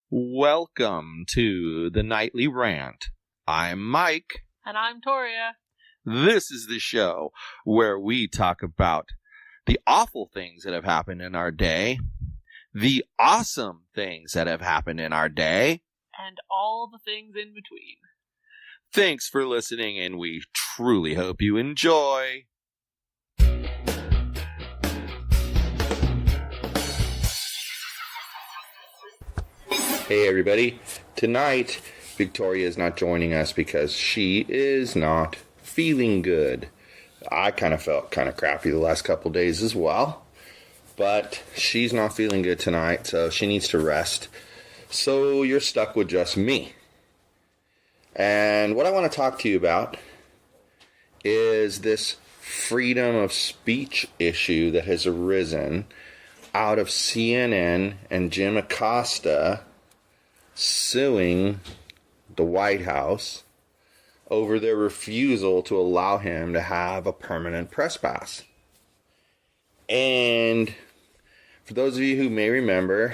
Welcome to the Nightly Rant. I'm Mike. And I'm Toria. This is the show where we talk about the awful things that have happened in our day, the awesome things that have happened in our day, and all the things in between. Thanks for listening, and we truly hope you enjoy. Hey everybody, tonight Victoria is not joining us because she is not feeling good. I kind of felt kind of crappy the last couple days as well, but she's not feeling good tonight, so she needs to rest. So you're stuck with just me. And what I want to talk to you about is this freedom of speech issue that has arisen out of CNN and Jim Acosta suing the White House over their refusal to allow him to have a permanent press pass. And for those of you who may remember,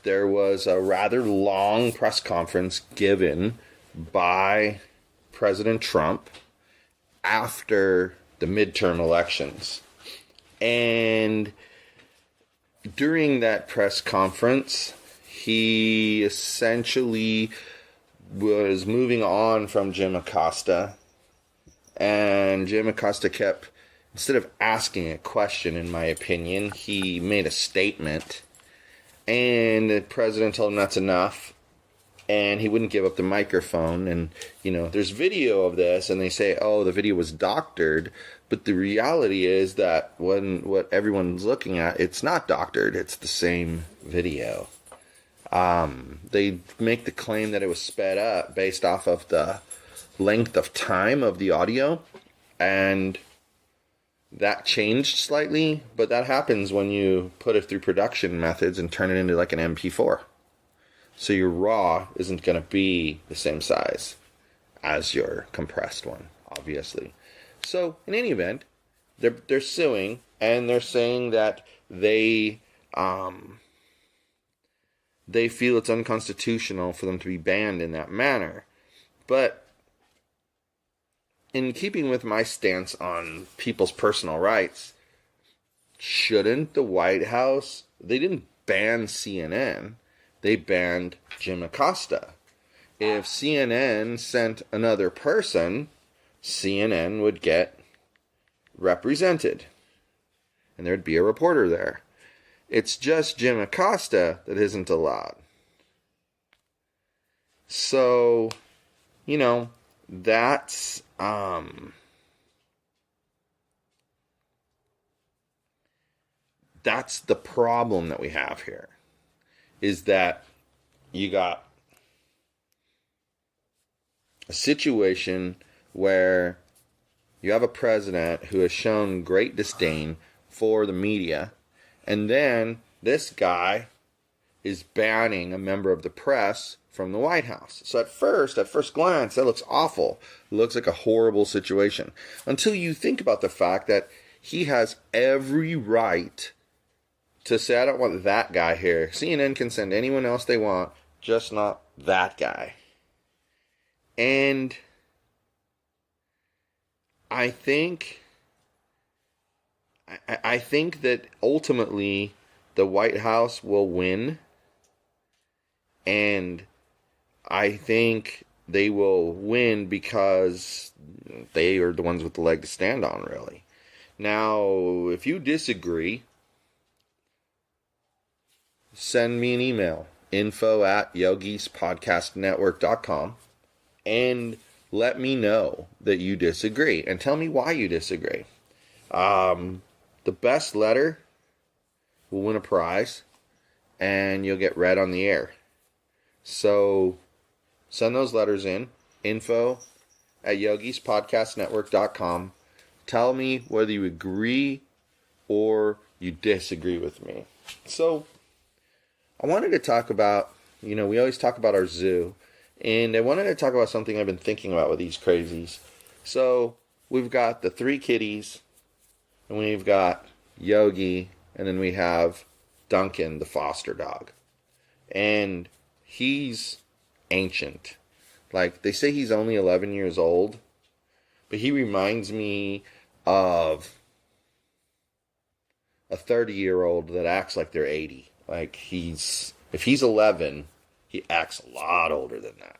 there was a rather long press conference given by President Trump after the midterm elections. And during that press conference, he essentially was moving on from Jim Acosta, and Jim Acosta kept, instead of asking a question, in my opinion, he made a statement, and the president told him that's enough, and he wouldn't give up the microphone. And, you know, there's video of this, and they say, oh, the video was doctored, but the reality is that what everyone's looking at, it's not doctored, it's the same video. They make the claim that it was sped up based off of the length of time of the audio, and that changed slightly, but that happens when you put it through production methods and turn it into like an MP4. So your raw isn't going to be the same size as your compressed one, obviously. So in any event, they're suing, and they're saying that they feel it's unconstitutional for them to be banned in that manner. But in keeping with my stance on people's personal rights, shouldn't the White House, they didn't ban CNN, they banned Jim Acosta. If CNN sent another person, CNN would get represented, and there'd be a reporter there. It's just Jim Acosta that isn't allowed. So, you know, that's the problem that we have here, is that you got a situation where you have a president who has shown great disdain for the media, and then this guy is banning a member of the press from the White House. So at first glance, that looks awful. It looks like a horrible situation. Until you think about the fact that he has every right to say, I don't want that guy here. CNN can send anyone else they want, just not that guy. And I think that ultimately the White House will win, and I think they will win because they are the ones with the leg to stand on, really. Now, if you disagree, send me an email, info@yogispodcastnetwork.com, and let me know that you disagree, and tell me why you disagree. The best letter will win a prize, and you'll get read on the air. So send those letters in, info@yogispodcastnetwork.com. Tell me whether you agree or you disagree with me. So I wanted to talk about, we always talk about our zoo, and I wanted to talk about something I've been thinking about with these crazies. So we've got the 3 kitties, and we've got Yogi, and then we have Duncan, the foster dog. And he's ancient. Like, they say he's only 11 years old, but he reminds me of a 30-year-old that acts like they're 80. Like, if he's 11, he acts a lot older than that.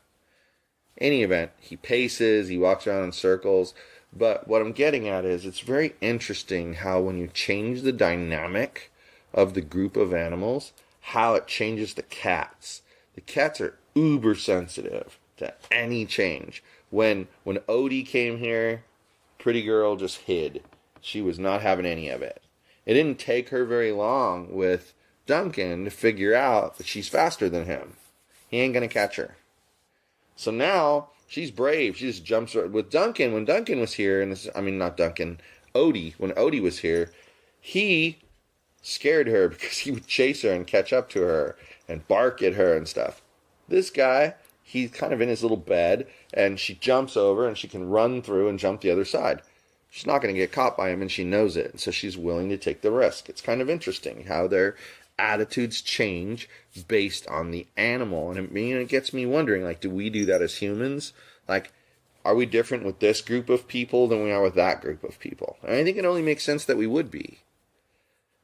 Any event, he paces, he walks around in circles. But what I'm getting at is it's very interesting how when you change the dynamic of the group of animals, how it changes the cats. The cats are uber sensitive to any change. When Odie came here, Pretty Girl just hid. She was not having any of it. It didn't take her very long with Duncan to figure out that she's faster than him. He ain't going to catch her. So now she's brave. She just jumps with Duncan. When Duncan was here, not Duncan, Odie. When Odie was here, he scared her because he would chase her and catch up to her and bark at her and stuff. This guy, he's kind of in his little bed, and she jumps over and she can run through and jump the other side. She's not going to get caught by him, and she knows it. So she's willing to take the risk. It's kind of interesting how their attitudes change based on the animal. And it gets me wondering, like, do we do that as humans? Like, are we different with this group of people than we are with that group of people? And I think it only makes sense that we would be.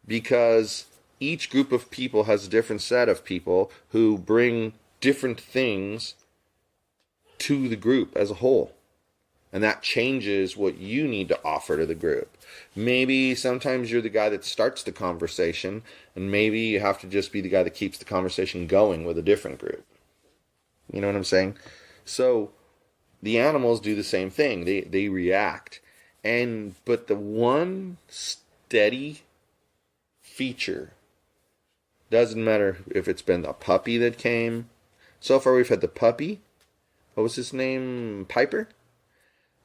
Because each group of people has a different set of people who bring different things to the group as a whole. And that changes what you need to offer to the group. Maybe sometimes you're the guy that starts the conversation, and maybe you have to just be the guy that keeps the conversation going with a different group. You know what I'm saying? So the animals do the same thing. They react. But the one steady feature, doesn't matter if it's been the puppy that came. So far we've had the puppy. What was his name? Piper?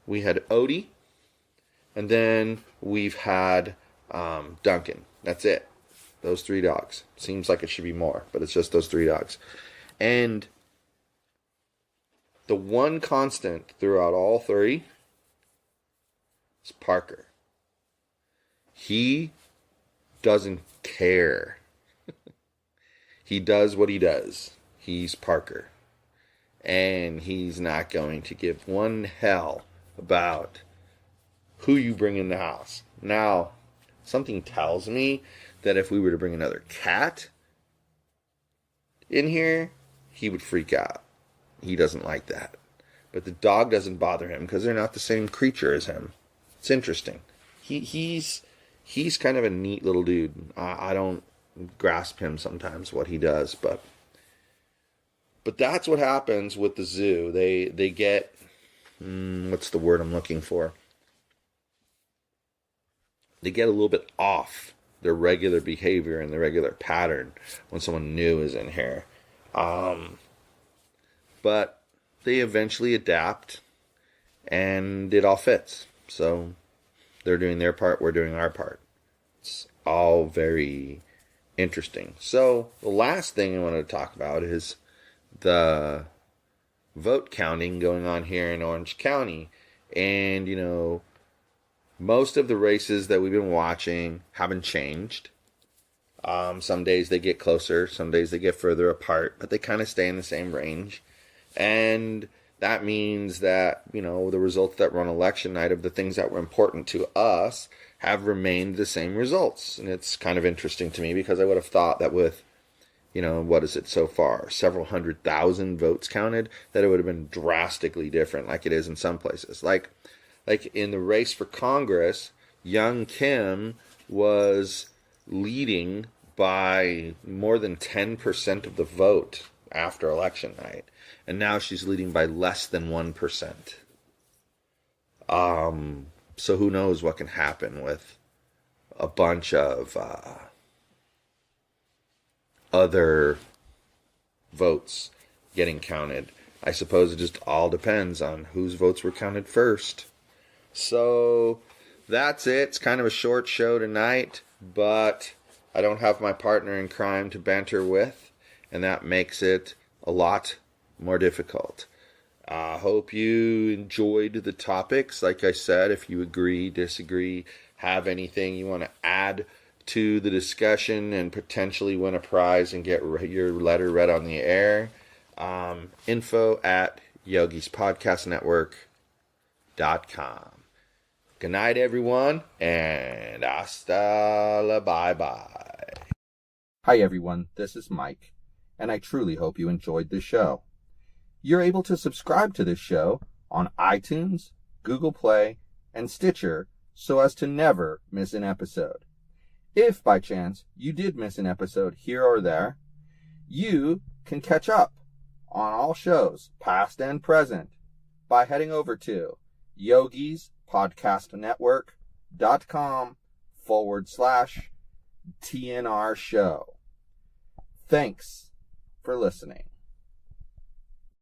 We had Odie, and then we've had Duncan. That's it. Those 3 dogs. Seems like it should be more, but it's just those 3 dogs. And the one constant throughout all 3 is Parker. He doesn't care. He does what he does. He's Parker. And he's not going to give one hell about who you bring in the house. Now, something tells me that if we were to bring another cat in here, he would freak out. He doesn't like that. But the dog doesn't bother him because they're not the same creature as him. It's interesting. He's kind of a neat little dude. I don't grasp him sometimes, what he does, but that's what happens with the zoo. They get what's the word I'm looking for? They get a little bit off their regular behavior and their regular pattern when someone new is in here. But they eventually adapt, and it all fits. So they're doing their part, we're doing our part. It's all very interesting. So the last thing I wanted to talk about is the vote counting going on here in Orange County. And, most of the races that we've been watching haven't changed. Some days they get closer, some days they get further apart, but they kind of stay in the same range. And that means that, the results that were on election night of the things that were important to us have remained the same results. And it's kind of interesting to me because I would have thought that with what is it so far? Several 100,000 votes counted, that it would have been drastically different like it is in some places. Like in the race for Congress, young Kim was leading by more than 10% of the vote after election night. And now she's leading by less than 1%. So who knows what can happen with a bunch of other votes getting counted. I suppose it just all depends on whose votes were counted first. So that's it. It's kind of a short show tonight, but I don't have my partner in crime to banter with, and that makes it a lot more difficult. I hope you enjoyed the topics. Like I said, if you agree, disagree, have anything you want to add to the discussion and potentially win a prize and get your letter read on the air, Info at yogispodcastnetwork.com. Good night, everyone, and hasta la bye-bye. Hi, everyone. This is Mike, and I truly hope you enjoyed this show. You're able to subscribe to this show on iTunes, Google Play, and Stitcher so as to never miss an episode. If by chance you did miss an episode here or there, you can catch up on all shows, past and present, by heading over to yogispodcastnetwork.com/TNR show. Thanks for listening.